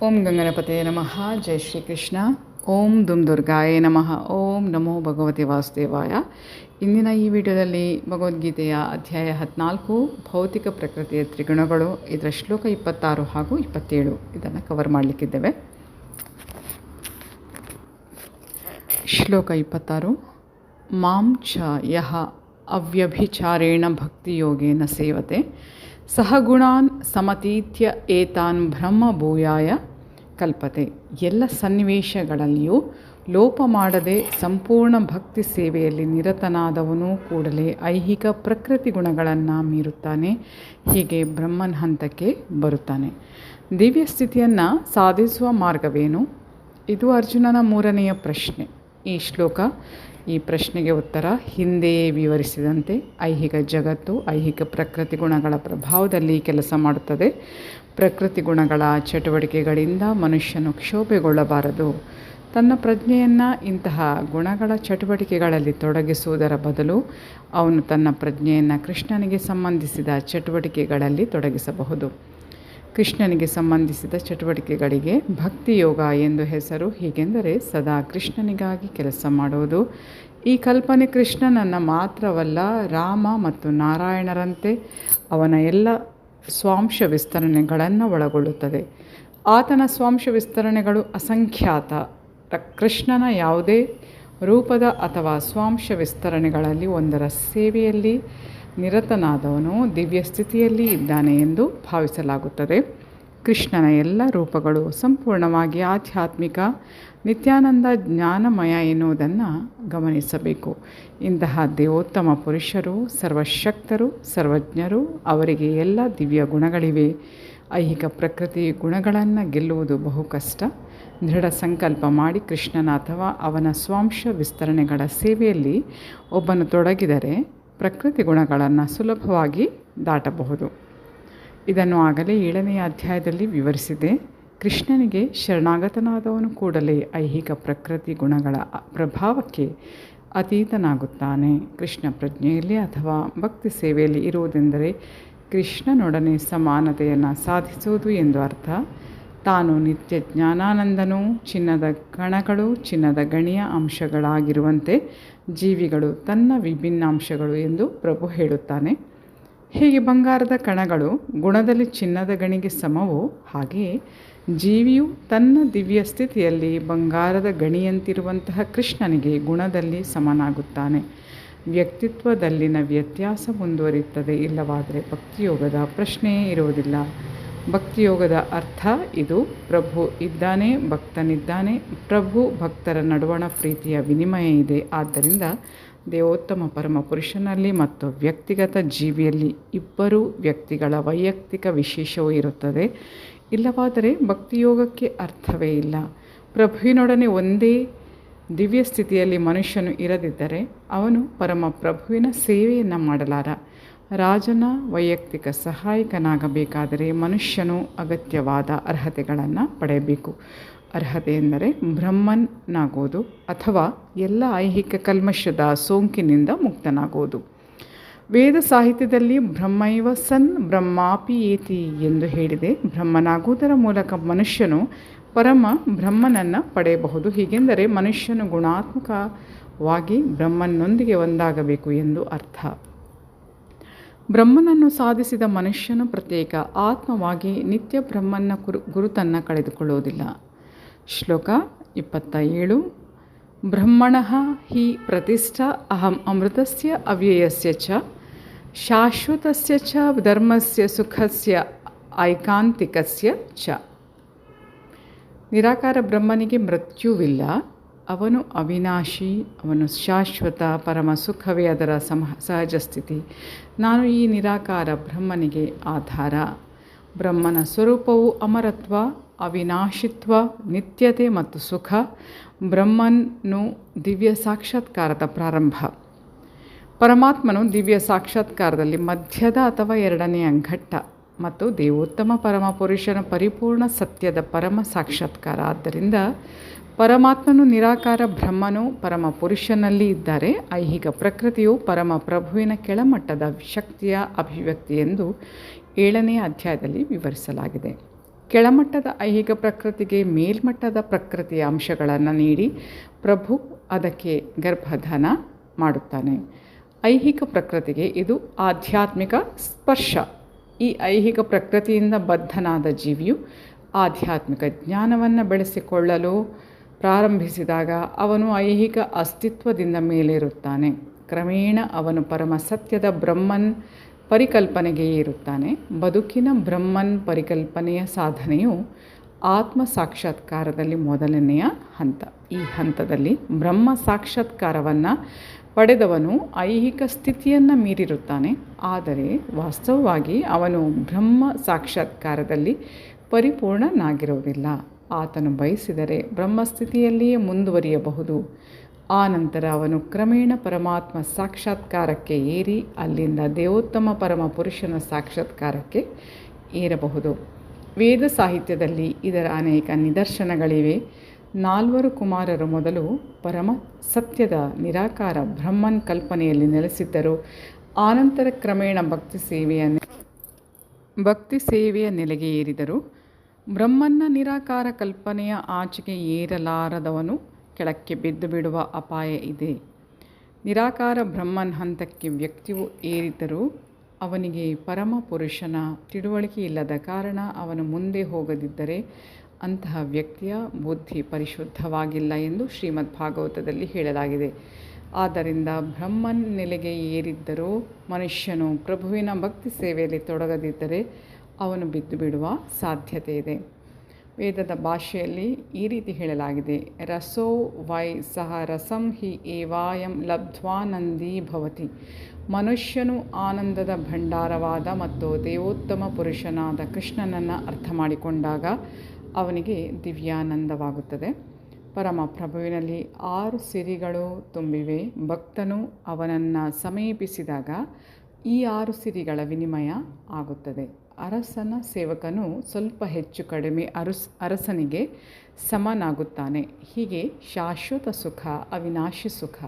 ಓಂ ಗಂಗನಪತಯೇ ನಮಃ. ಜೈ ಶ್ರೀಕೃಷ್ಣ. ಓಂ ದುಂ ದುರ್ಗಾಯೇ ನಮಃ. ಓಂ ನಮೋ ಭಗವತೆ ವಾಸುದೇವಾಯ. ಇಂದಿನ ಈ ವಿಡಿಯೋದಲ್ಲಿ ಭಗವದ್ಗೀತೆಯ ಅಧ್ಯಾಯ 14 ಭೌತಿಕ ಪ್ರಕೃತಿಯ ತ್ರಿಗುಣಗಳು, ಇದರ ಶ್ಲೋಕ 26 ಹಾಗೂ 27 ಇದನ್ನು ಕವರ್ ಮಾಡಲಿಕ್ಕಿದ್ದೇವೆ. ಶ್ಲೋಕ 26. ಮಾಂ ಚ ಯಹ ಅವ್ಯಭಿಚಾರೇಣ ಭಕ್ತಿಯೋಗೇನ ಸೇವತೆ ಸಹ ಗುಣಾನ್ ಸಮತೀತ್ಯ ಏತಾನ್ ಬ್ರಹ್ಮಭೂಯಾಯ ಕಲ್ಪತೆ. ಎಲ್ಲ ಸನ್ನಿವೇಶಗಳಲ್ಲಿಯೂ ಲೋಪ ಮಾಡದೆ ಸಂಪೂರ್ಣ ಭಕ್ತಿ ಸೇವೆಯಲ್ಲಿ ನಿರತನಾದವನು ಕೂಡಲೇ ಐಹಿಕ ಪ್ರಕೃತಿ ಗುಣಗಳನ್ನು ಮೀರುತ್ತಾನೆ. ಹೀಗೆ ಬ್ರಹ್ಮನ ಹಂತಕ್ಕೆ ಬರುತ್ತಾನೆ. ದಿವ್ಯ ಸ್ಥಿತಿಯನ್ನು ಸಾಧಿಸುವ ಮಾರ್ಗವೇನು? ಇದು ಅರ್ಜುನನ 3ನೆಯ ಪ್ರಶ್ನೆ. ಈ ಶ್ಲೋಕ ಈ ಪ್ರಶ್ನೆಗೆ ಉತ್ತರ. ಹಿಂದೆಯೇ ವಿವರಿಸಿದಂತೆ ಐಹಿಕ ಜಗತ್ತು ಐಹಿಕ ಪ್ರಕೃತಿ ಗುಣಗಳ ಪ್ರಭಾವದಲ್ಲಿ ಕೆಲಸ ಮಾಡುತ್ತದೆ. ಪ್ರಕೃತಿ ಗುಣಗಳ ಚಟುವಟಿಕೆಗಳಿಂದ ಮನುಷ್ಯನು ಕ್ಷೋಭೆಗೊಳ್ಳಬಾರದು. ತನ್ನ ಪ್ರಜ್ಞೆಯನ್ನು ಇಂತಹ ಗುಣಗಳ ಚಟುವಟಿಕೆಗಳಲ್ಲಿ ತೊಡಗಿಸುವುದರ ಬದಲು ಅವನು ತನ್ನ ಪ್ರಜ್ಞೆಯನ್ನು ಕೃಷ್ಣನಿಗೆ ಸಂಬಂಧಿಸಿದ ಚಟುವಟಿಕೆಗಳಲ್ಲಿ ತೊಡಗಿಸಬಹುದು. ಕೃಷ್ಣನಿಗೆ ಸಂಬಂಧಿಸಿದ ಚಟುವಟಿಕೆಗಳಿಗೆ ಭಕ್ತಿಯೋಗ ಎಂದು ಹೆಸರು. ಹೀಗೆಂದರೆ ಸದಾ ಕೃಷ್ಣನಿಗಾಗಿ ಕೆಲಸ ಮಾಡುವುದು. ಈ ಕಲ್ಪನೆ ಕೃಷ್ಣನನ್ನು ಮಾತ್ರವಲ್ಲ, ರಾಮ ಮತ್ತು ನಾರಾಯಣರಂತೆ ಅವನ ಎಲ್ಲ ಸ್ವಾಂಶ ವಿಸ್ತರಣೆಗಳನ್ನು ಒಳಗೊಳ್ಳುತ್ತದೆ. ಆತನ ಸ್ವಾಂಶ ವಿಸ್ತರಣೆಗಳು ಅಸಂಖ್ಯಾತ. ಕೃಷ್ಣನ ಯಾವುದೇ ರೂಪದ ಅಥವಾ ಸ್ವಾಂಶ ವಿಸ್ತರಣೆಗಳಲ್ಲಿ ಒಂದರ ಸೇವೆಯಲ್ಲಿ ನಿರತನಾದವನು ದಿವ್ಯ ಸ್ಥಿತಿಯಲ್ಲಿ ಇದ್ದಾನೆ ಎಂದು ಭಾವಿಸಲಾಗುತ್ತದೆ. ಕೃಷ್ಣನ ಎಲ್ಲ ರೂಪಗಳು ಸಂಪೂರ್ಣವಾಗಿ ಆಧ್ಯಾತ್ಮಿಕ, ನಿತ್ಯಾನಂದ, ಜ್ಞಾನಮಯ ಎನ್ನುವುದನ್ನು ಗಮನಿಸಬೇಕು. ಇಂತಹ ದೇವೋತ್ತಮ ಪುರುಷರು ಸರ್ವಶಕ್ತರು, ಸರ್ವಜ್ಞರು. ಅವರಿಗೆ ಎಲ್ಲ ದಿವ್ಯ ಗುಣಗಳಿವೆ. ಐಹಿಕ ಪ್ರಕೃತಿ ಗುಣಗಳನ್ನು ಗೆಲ್ಲುವುದು ಬಹು ಕಷ್ಟ. ದೃಢ ಸಂಕಲ್ಪ ಮಾಡಿ ಕೃಷ್ಣನ ಅಥವಾ ಅವನ ಸ್ವಾಂಶ ವಿಸ್ತರಣೆಗಳ ಸೇವೆಯಲ್ಲಿ ಒಬ್ಬನು ತೊಡಗಿದರೆ ಪ್ರಕೃತಿ ಗುಣಗಳನ್ನು ಸುಲಭವಾಗಿ ದಾಟಬಹುದು. ಇದನ್ನು ಆಗಲೇ 7ನೆಯ ಅಧ್ಯಾಯದಲ್ಲಿ ವಿವರಿಸಿದೆ. ಕೃಷ್ಣನಿಗೆ ಶರಣಾಗತನಾದವನು ಕೂಡಲೇ ಐಹಿಕ ಪ್ರಕೃತಿ ಗುಣಗಳ ಪ್ರಭಾವಕ್ಕೆ ಅತೀತನಾಗುತ್ತಾನೆ. ಕೃಷ್ಣ ಪ್ರಜ್ಞೆಯಲ್ಲಿ ಅಥವಾ ಭಕ್ತಿ ಸೇವೆಯಲ್ಲಿ ಇರುವುದೆಂದರೆ ಕೃಷ್ಣನೊಡನೆ ಸಮಾನತೆಯನ್ನು ಸಾಧಿಸುವುದು ಎಂದು ಅರ್ಥ. ತಾನು ನಿತ್ಯ ಜ್ಞಾನಾನಂದನೂ ಚಿನ್ನದ ಕಣಗಳು ಚಿನ್ನದ ಗಣಿಯ ಅಂಶಗಳಾಗಿರುವಂತೆ ಜೀವಿಗಳು ತನ್ನ ವಿಭಿನ್ನ ಅಂಶಗಳು ಎಂದು ಪ್ರಭು ಹೇಳುತ್ತಾನೆ. ಹೇಗೆ ಬಂಗಾರದ ಕಣಗಳು ಗುಣದಲ್ಲಿ ಚಿನ್ನದ ಗಣಿಗೆ ಸಮವೋ, ಹಾಗೆಯೇ ಜೀವಿಯು ತನ್ನ ದಿವ್ಯ ಸ್ಥಿತಿಯಲ್ಲಿ ಬಂಗಾರದ ಗಣಿಯಂತಿರುವಂತಹ ಕೃಷ್ಣನಿಗೆ ಗುಣದಲ್ಲಿ ಸಮನಾಗುತ್ತಾನೆ. ವ್ಯಕ್ತಿತ್ವದಲ್ಲಿನ ವ್ಯತ್ಯಾಸ ಮುಂದುವರಿಯುತ್ತದೆ. ಇಲ್ಲವಾದರೆ ಭಕ್ತಿಯೋಗದ ಪ್ರಶ್ನೆಯೇ ಇರುವುದಿಲ್ಲ. ಭಕ್ತಿಯೋಗದ ಅರ್ಥ ಇದು: ಪ್ರಭು ಇದ್ದಾನೆ, ಭಕ್ತನಿದ್ದಾನೆ. ಪ್ರಭು ಭಕ್ತರ ನಡುವಣ ಪ್ರೀತಿಯ ವಿನಿಮಯ ಇದೆ. ಆದ್ದರಿಂದ ದೇವೋತ್ತಮ ಪರಮ ಪುರುಷನಲ್ಲಿ ಮತ್ತು ವ್ಯಕ್ತಿಗತ ಜೀವಿಯಲ್ಲಿ ಇಬ್ಬರೂ ವ್ಯಕ್ತಿಗಳ ವೈಯಕ್ತಿಕ ವಿಶೇಷವೂ ಇರುತ್ತದೆ. ಇಲ್ಲವಾದರೆ ಭಕ್ತಿಯೋಗಕ್ಕೆ ಅರ್ಥವೇ ಇಲ್ಲ. ಪ್ರಭುವಿನೊಡನೆ ಒಂದೇ ದಿವ್ಯ ಸ್ಥಿತಿಯಲ್ಲಿ ಮನುಷ್ಯನು ಇರದಿದ್ದರೆ ಅವನು ಪರಮ ಪ್ರಭುವಿನ ಸೇವೆಯನ್ನು ಮಾಡಲಾರ. ರಾಜನ ವೈಯಕ್ತಿಕ ಸಹಾಯಕನಾಗಬೇಕಾದರೆ ಮನುಷ್ಯನು ಅಗತ್ಯವಾದ ಅರ್ಹತೆಗಳನ್ನು ಪಡೆಯಬೇಕು. ಅರ್ಹತೆ ಎಂದರೆ ಬ್ರಹ್ಮನಾಗುವುದು ಅಥವಾ ಎಲ್ಲ ಐಹಿಕ ಕಲ್ಮಶದ ಸೋಂಕಿನಿಂದ ಮುಕ್ತನಾಗುವುದು. ವೇದ ಸಾಹಿತ್ಯದಲ್ಲಿ ಬ್ರಹ್ಮೈವ ಸನ್ ಬ್ರಹ್ಮಾಪಿ ಏತಿ ಎಂದು ಹೇಳಿದೆ. ಬ್ರಹ್ಮನಾಗುವುದರ ಮೂಲಕ ಮನುಷ್ಯನು ಪರಮ ಬ್ರಹ್ಮನನ್ನು ಪಡೆಯಬಹುದು. ಹೀಗೆಂದರೆ ಮನುಷ್ಯನು ಗುಣಾತ್ಮಕವಾಗಿ ಬ್ರಹ್ಮನೊಂದಿಗೆ ಒಂದಾಗಬೇಕು ಎಂದು ಅರ್ಥ. ಬ್ರಹ್ಮನನ್ನು ಸಾಧಿಸಿದ ಮನುಷ್ಯನು ಪ್ರತ್ಯೇಕ ಆತ್ಮವಾಗಿ ನಿತ್ಯ ಬ್ರಹ್ಮನ ಗುರುತನ್ನು ಕಳೆದುಕೊಳ್ಳುವುದಿಲ್ಲ. ಶ್ಲೋಕ 27. ಬ್ರಹ್ಮಣಃ ಹಿ ಪ್ರತಿಷ್ಠಾ ಅಹಂ ಅಮೃತಸ್ಯ ಅವ್ಯಯಸ್ಯ ಚ ಶಾಶ್ವತಸ್ಯ ಚ ಧರ್ಮಸ್ಯ ಸುಖಸ್ಯ ಐಕಾಂತಿಕಸ್ಯ ಚ. ನಿರಾಕಾರ ಬ್ರಹ್ಮನಿಗೆ ಮೃತ್ಯುವಿಲ್ಲ. ಅವನು ಅವಿನಾಶಿ, ಅವನು ಶಾಶ್ವತ, ಪರಮ ಸುಖವೇ ಅದರ ಸಹಜ ಸ್ಥಿತಿ. ನಾನು ಈ ನಿರಾಕಾರ ಬ್ರಹ್ಮನಿಗೆ ಆಧಾರ. ಬ್ರಹ್ಮನ ಸ್ವರೂಪವು ಅಮರತ್ವ, ಅವಿನಾಶಿತ್ವ, ನಿತ್ಯತೆ ಮತ್ತು ಸುಖ. ಬ್ರಹ್ಮನು ದಿವ್ಯ ಸಾಕ್ಷಾತ್ಕಾರದ ಪ್ರಾರಂಭ. ಪರಮಾತ್ಮನು ದಿವ್ಯ ಸಾಕ್ಷಾತ್ಕಾರದಲ್ಲಿ ಮಧ್ಯದ ಅಥವಾ 2ನೆಯ ಘಟ್ಟ ಮತ್ತು ದೇವೋತ್ತಮ ಪರಮ ಪುರುಷನ ಪರಿಪೂರ್ಣ ಸತ್ಯದ ಪರಮ ಸಾಕ್ಷಾತ್ಕಾರ. ಆದ್ದರಿಂದ ಪರಮಾತ್ಮನು ನಿರಾಕಾರ ಬ್ರಹ್ಮನು ಪರಮ ಪುರುಷನಲ್ಲಿ ಇದ್ದರೆ ಐಹಿಕ ಪ್ರಕೃತಿಯು ಪರಮ ಪ್ರಭುವಿನ ಕೆಳಮಟ್ಟದ ಶಕ್ತಿಯ ಅಭಿವ್ಯಕ್ತಿ ಎಂದು 7ನೆಯ ಅಧ್ಯಾಯದಲ್ಲಿ ವಿವರಿಸಲಾಗಿದೆ. ಕೆಳಮಟ್ಟದ ಐಹಿಕ ಪ್ರಕೃತಿಗೆ ಮೇಲ್ಮಟ್ಟದ ಪ್ರಕೃತಿಯ ಅಂಶಗಳನ್ನು ನೀಡಿ ಪ್ರಭು ಅದಕ್ಕೆ ಗರ್ಭಧಾನ ಮಾಡುತ್ತಾನೆ. ಐಹಿಕ ಪ್ರಕೃತಿಗೆ ಇದು ಆಧ್ಯಾತ್ಮಿಕ ಸ್ಪರ್ಶ. ಈ ಐಹಿಕ ಪ್ರಕೃತಿಯಿಂದ ಬದ್ಧನಾದ ಜೀವಿಯು ಆಧ್ಯಾತ್ಮಿಕ ಜ್ಞಾನವನ್ನು ಬೆಳೆಸಿಕೊಳ್ಳಲು ಪ್ರಾರಂಭಿಸಿದಾಗ ಅವನು ಐಹಿಕ ಅಸ್ತಿತ್ವದಿಂದ ಮೇಲೇರುತ್ತಾನೆ. ಕ್ರಮೇಣ ಅವನು ಪರಮ ಸತ್ಯದ ಬ್ರಹ್ಮನ್ ಪರಿಕಲ್ಪನೆಗೆ ಏರುತ್ತಾನೆ. ಬದುಕಿನ ಬ್ರಹ್ಮನ್ ಪರಿಕಲ್ಪನೆಯ ಸಾಧನೆಯು ಆತ್ಮ ಸಾಕ್ಷಾತ್ಕಾರದಲ್ಲಿ ಮೊದಲನೆಯ ಹಂತ. ಈ ಹಂತದಲ್ಲಿ ಬ್ರಹ್ಮ ಸಾಕ್ಷಾತ್ಕಾರವನ್ನು ಪಡೆದವನು ಐಹಿಕ ಸ್ಥಿತಿಯನ್ನು ಮೀರಿರುತ್ತಾನೆ. ಆದರೆ ವಾಸ್ತವವಾಗಿ ಅವನು ಬ್ರಹ್ಮ ಸಾಕ್ಷಾತ್ಕಾರದಲ್ಲಿ ಪರಿಪೂರ್ಣನಾಗಿರುವುದಿಲ್ಲ. ಆತನು ಬಯಸಿದರೆ ಬ್ರಹ್ಮಸ್ಥಿತಿಯಲ್ಲಿಯೇ ಮುಂದುವರಿಯಬಹುದು. ಆ ನಂತರ ಅವನು ಕ್ರಮೇಣ ಪರಮಾತ್ಮ ಸಾಕ್ಷಾತ್ಕಾರಕ್ಕೆ ಏರಿ ಅಲ್ಲಿಂದ ದೇವೋತ್ತಮ ಪರಮ ಪುರುಷನ ಸಾಕ್ಷಾತ್ಕಾರಕ್ಕೆ ಏರಬಹುದು. ವೇದ ಸಾಹಿತ್ಯದಲ್ಲಿ ಇದರ ಅನೇಕ ನಿದರ್ಶನಗಳಿವೆ. 4 ಕುಮಾರರು ಮೊದಲು ಪರಮ ಸತ್ಯದ ನಿರಾಕಾರ ಬ್ರಹ್ಮನ್ ಕಲ್ಪನೆಯಲ್ಲಿ ನೆಲೆಸಿದ್ದರು. ಆನಂತರ ಕ್ರಮೇಣ ಭಕ್ತಿ ಸೇವೆಯ ನೆಲೆಗೆ ಏರಿದರು. ಬ್ರಹ್ಮನ್ನ ನಿರಾಕಾರ ಕಲ್ಪನೆಯ ಆಚೆಗೆ ಏರಲಾರದವನು ಕೆಳಕ್ಕೆ ಬಿದ್ದು ಬಿಡುವ ಅಪಾಯ ಇದೆ. ನಿರಾಕಾರ ಬ್ರಹ್ಮನ್ ಹಂತಕ್ಕೆ ವ್ಯಕ್ತಿಯು ಏರಿದರೂ ಅವನಿಗೆ ಪರಮ ಪುರುಷನ ತಿಳುವಳಿಕೆ ಇಲ್ಲದ ಕಾರಣ ಅವನು ಮುಂದೆ ಹೋಗದಿದ್ದರೆ ಅಂತಹ ವ್ಯಕ್ತಿಯ ಬುದ್ಧಿ ಪರಿಶುದ್ಧವಾಗಿಲ್ಲ ಎಂದು ಶ್ರೀಮದ್ ಭಾಗವತದಲ್ಲಿ ಹೇಳಲಾಗಿದೆ. ಆದ್ದರಿಂದ ಬ್ರಹ್ಮನ್ ನೆಲೆಗೆ ಏರಿದ್ದರೂ ಮನುಷ್ಯನು ಪ್ರಭುವಿನ ಭಕ್ತಿ ಸೇವೆಯಲ್ಲಿ ತೊಡಗದಿದ್ದರೆ ಅವನು ಬಿದ್ದು ಬಿಡುವ ಸಾಧ್ಯತೆ ಇದೆ. ವೇದದ ಭಾಷೆಯಲ್ಲಿ ಈ ರೀತಿ ಹೇಳಲಾಗಿದೆ: ರಸೋ ವೈ ಸಹ ರಸಂ ಹಿ ಏವಾಯಂ ಲಬ್ಧ್ವಾನಂದೀ ಭವತಿ. ಮನುಷ್ಯನು ಆನಂದದ ಭಂಡಾರವಾದ ಮತ್ತು ದೇವೋತ್ತಮ ಪುರುಷನಾದ ಕೃಷ್ಣನನ್ನು ಅರ್ಥ ಮಾಡಿಕೊಂಡಾಗ ಅವನಿಗೆ ದಿವ್ಯಾನಂದವಾಗುತ್ತದೆ. ಪರಮ ಪ್ರಭುವಿನಲ್ಲಿ 6 ಸಿರಿಗಳು ತುಂಬಿವೆ. ಭಕ್ತನು ಅವನನ್ನು ಸಮೀಪಿಸಿದಾಗ ಈ 6 ಸಿರಿಗಳ ವಿನಿಮಯ ಆಗುತ್ತದೆ. ಅರಸನ ಸೇವಕನು ಸ್ವಲ್ಪ ಹೆಚ್ಚು ಕಡಿಮೆ ಅರಸನಿಗೆ ಸಮನಾಗುತ್ತಾನೆ. ಹೀಗೆ ಶಾಶ್ವತ ಸುಖ, ಅವಿನಾಶಿ ಸುಖ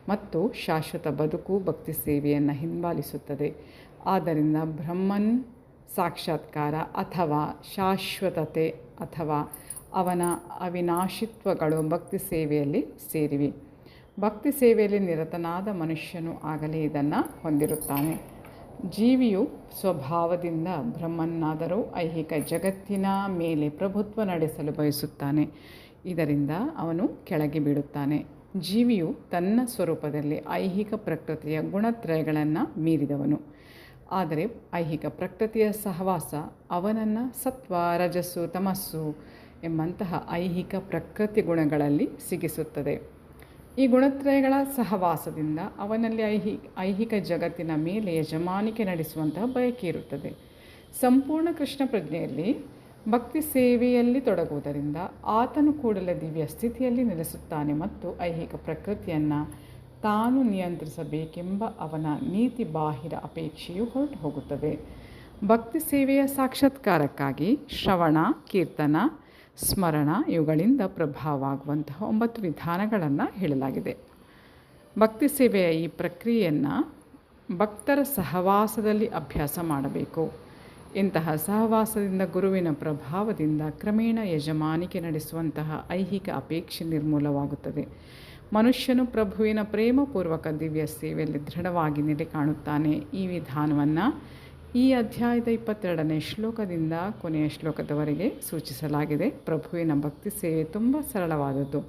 ಮತ್ತು ಶಾಶ್ವತ ಬದುಕು ಭಕ್ತಿ ಸೇವೆಯನ್ನು ಹಿಂಬಾಲಿಸುತ್ತದೆ. ಆದ್ದರಿಂದ ಬ್ರಹ್ಮನ್ ಸಾಕ್ಷಾತ್ಕಾರ ಅಥವಾ ಶಾಶ್ವತತೆ ಅಥವಾ ಅವನ ಅವಿನಾಶಿತ್ವಗಳು ಭಕ್ತಿ ಸೇವೆಯಲ್ಲಿ ಸೇರಿವೆ. ಭಕ್ತಿ ಸೇವೆಯಲ್ಲಿ ನಿರತನಾದ ಮನುಷ್ಯನು ಆಗಲೇ ಇದನ್ನು ಹೊಂದಿರುತ್ತಾನೆ. ಜೀವಿಯು ಸ್ವಭಾವದಿಂದ ಬ್ರಹ್ಮನ್ನಾದರೂ ಐಹಿಕ ಜಗತ್ತಿನ ಮೇಲೆ ಪ್ರಭುತ್ವ ನಡೆಸಲು ಬಯಸುತ್ತಾನೆ. ಇದರಿಂದ ಅವನು ಕೆಳಗೆ ಬೀಳುತ್ತಾನೆ. ಜೀವಿಯು ತನ್ನ ಸ್ವರೂಪದಲ್ಲಿ ಐಹಿಕ ಪ್ರಕೃತಿಯ ಗುಣತ್ರಯಗಳನ್ನು ಮೀರಿದವನು. ಆದರೆ ಐಹಿಕ ಪ್ರಕೃತಿಯ ಸಹವಾಸ ಅವನನ್ನು ಸತ್ವ, ರಜಸ್ಸು, ತಮಸ್ಸು ಎಂಬಂತಹ ಐಹಿಕ ಪ್ರಕೃತಿ ಗುಣಗಳಲ್ಲಿ ಸಿಗಿಸುತ್ತದೆ. ಈ ಗುಣತ್ರಯಗಳ ಸಹವಾಸದಿಂದ ಅವನಲ್ಲಿ ಐಹಿಕ ಜಗತ್ತಿನ ಮೇಲೆ ಯಜಮಾನಿಕೆ ನಡೆಸುವಂತಹ ಬಯಕೆ ಇರುತ್ತದೆ. ಸಂಪೂರ್ಣ ಕೃಷ್ಣ ಪ್ರಜ್ಞೆಯಲ್ಲಿ ಭಕ್ತಿ ಸೇವೆಯಲ್ಲಿ ತೊಡಗುವುದರಿಂದ ಆತನು ಕೂಡಲೇ ದಿವ್ಯ ಸ್ಥಿತಿಯಲ್ಲಿ ನೆಲೆಸುತ್ತಾನೆ ಮತ್ತು ಐಹಿಕ ಪ್ರಕೃತಿಯನ್ನು ತಾನು ನಿಯಂತ್ರಿಸಬೇಕೆಂಬ ಅವನ ನೀತಿ ಬಾಹಿರ ಅಪೇಕ್ಷೆಯು ಹೊರಟು ಹೋಗುತ್ತದೆ. ಭಕ್ತಿ ಸೇವೆಯ ಸಾಕ್ಷಾತ್ಕಾರಕ್ಕಾಗಿ ಶ್ರವಣ, ಕೀರ್ತನ, ಸ್ಮರಣ ಇವುಗಳಿಂದ ಪ್ರಭಾವವಾಗುವಂತಹ 9 ವಿಧಾನಗಳನ್ನು ಹೇಳಲಾಗಿದೆ. ಭಕ್ತಿ ಸೇವೆಯ ಈ ಪ್ರಕ್ರಿಯೆಯನ್ನು ಭಕ್ತರ ಸಹವಾಸದಲ್ಲಿ ಅಭ್ಯಾಸ ಮಾಡಬೇಕು. ಇಂತಹ ಸಹವಾಸದಿಂದ ಗುರುವಿನ ಪ್ರಭಾವದಿಂದ ಕ್ರಮೇಣ ಯಜಮಾನಿಕೆ ನಡೆಸುವಂತಹ ಐಹಿಕ ಅಪೇಕ್ಷೆ ನಿರ್ಮೂಲವಾಗುತ್ತದೆ. ಮನುಷ್ಯನು ಪ್ರಭುವಿನ ಪ್ರೇಮಪೂರ್ವಕ ದಿವ್ಯ ಸೇವೆಯಲ್ಲಿ ದೃಢವಾಗಿ ನೆಲೆ ಕಾಣುತ್ತಾನೆ. ಈ ವಿಧಾನವನ್ನು ಈ ಅಧ್ಯಾಯದ 22ನೇ ಶ್ಲೋಕದಿಂದ ಕೊನೆಯ ಶ್ಲೋಕದವರೆಗೆ ಸೂಚಿಸಲಾಗಿದೆ. ಪ್ರಭುವಿನ ಭಕ್ತಿ ಸೇವೆ ತುಂಬ ಸರಳವಾದದ್ದು.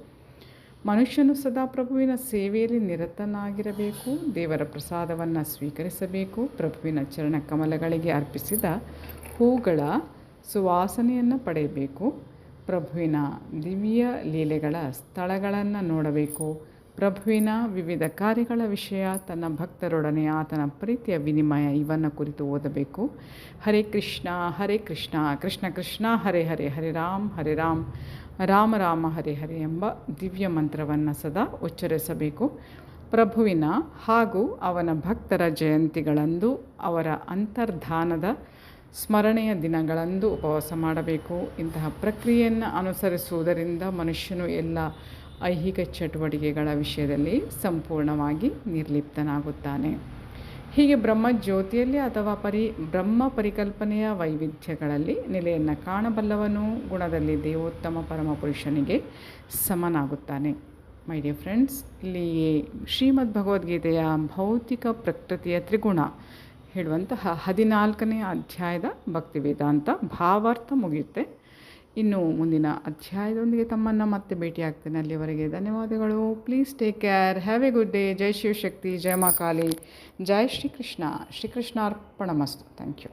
ಮನುಷ್ಯನು ಸದಾ ಪ್ರಭುವಿನ ಸೇವೆಯಲ್ಲಿ ನಿರತನಾಗಿರಬೇಕು. ದೇವರ ಪ್ರಸಾದವನ್ನು ಸ್ವೀಕರಿಸಬೇಕು. ಪ್ರಭುವಿನ ಚರಣ ಕಮಲಗಳಿಗೆ ಅರ್ಪಿಸಿದ ಹೂಗಳ ಸುವಾಸನೆಯನ್ನು ಪಡೆಯಬೇಕು. ಪ್ರಭುವಿನ ದಿವ್ಯ ಲೀಲೆಗಳ ಸ್ಥಳಗಳನ್ನು ನೋಡಬೇಕು. ಪ್ರಭುವಿನ ವಿವಿಧ ಕಾರ್ಯಗಳ ವಿಷಯ, ತನ್ನ ಭಕ್ತರೊಡನೆ ಆತನ ಪ್ರೀತಿಯ ವಿನಿಮಯ ಇವನ್ನು ಕುರಿತು ಓದಬೇಕು. ಹರೇ ಕೃಷ್ಣ ಕೃಷ್ಣ ಕೃಷ್ಣ ಹರೇ ಹರೇ, ಹರೇ ರಾಮ್ ರಾಮ ರಾಮ ಹರೇ ಹರೇ ಎಂಬ ದಿವ್ಯ ಮಂತ್ರವನ್ನು ಸದಾ ಉಚ್ಚರಿಸಬೇಕು. ಪ್ರಭುವಿನ ಹಾಗೂ ಅವನ ಭಕ್ತರ ಜಯಂತಿಗಳಂದು, ಅವರ ಅಂತರ್ಧಾನದ ಸ್ಮರಣೆಯ ದಿನಗಳಂದು ಉಪವಾಸ ಮಾಡಬೇಕು. ಇಂತಹ ಪ್ರಕ್ರಿಯೆಯನ್ನು ಅನುಸರಿಸುವುದರಿಂದ ಮನುಷ್ಯನು ಎಲ್ಲ ಐಹಿಕ ಚಟುವಟಿಕೆಗಳ ವಿಷಯದಲ್ಲಿ ಸಂಪೂರ್ಣವಾಗಿ ನಿರ್ಲಿಪ್ತನಾಗುತ್ತಾನೆ. ಹೀಗೆ ಬ್ರಹ್ಮಜ್ಯೋತಿಯಲ್ಲಿ ಅಥವಾ ಬ್ರಹ್ಮ ಪರಿಕಲ್ಪನೆಯ ವೈವಿಧ್ಯಗಳಲ್ಲಿ ನೆಲೆಯನ್ನು ಕಾಣಬಲ್ಲವನು ಗುಣದಲ್ಲಿ ದೇವೋತ್ತಮ ಪರಮಪುರುಷನಿಗೆ ಸಮನಾಗುತ್ತಾನೆ. ಮೈ ಡಿಯರ್ ಫ್ರೆಂಡ್ಸ್, ಇಲ್ಲಿ ಶ್ರೀಮದ್ ಭಗವದ್ಗೀತೆಯ ಭೌತಿಕ ಪ್ರಕೃತಿಯ ತ್ರಿಗುಣ ಹೇಳುವಂತಹ 14ನೇ ಅಧ್ಯಾಯದ ಭಕ್ತಿ ವೇದಾಂತ ಭಾವಾರ್ಥ ಮುಗಿಯುತ್ತೆ. ಇನ್ನು ಮುಂದಿನ ಅಧ್ಯಾಯದೊಂದಿಗೆ ತಮ್ಮನ್ನು ಮತ್ತೆ ಭೇಟಿಯಾಗ್ತೇನೆ. ಅಲ್ಲಿವರೆಗೆ ಧನ್ಯವಾದಗಳು. Please take care. Have a good day. ಜೈ ಶಿವಶಕ್ತಿ, ಜಯ ಮಾ ಕಾಳಿ, ಜೈ ಶ್ರೀಕೃಷ್ಣ. ಶ್ರೀಕೃಷ್ಣಾರ್ಪಣಮಸ್ತು. Thank you.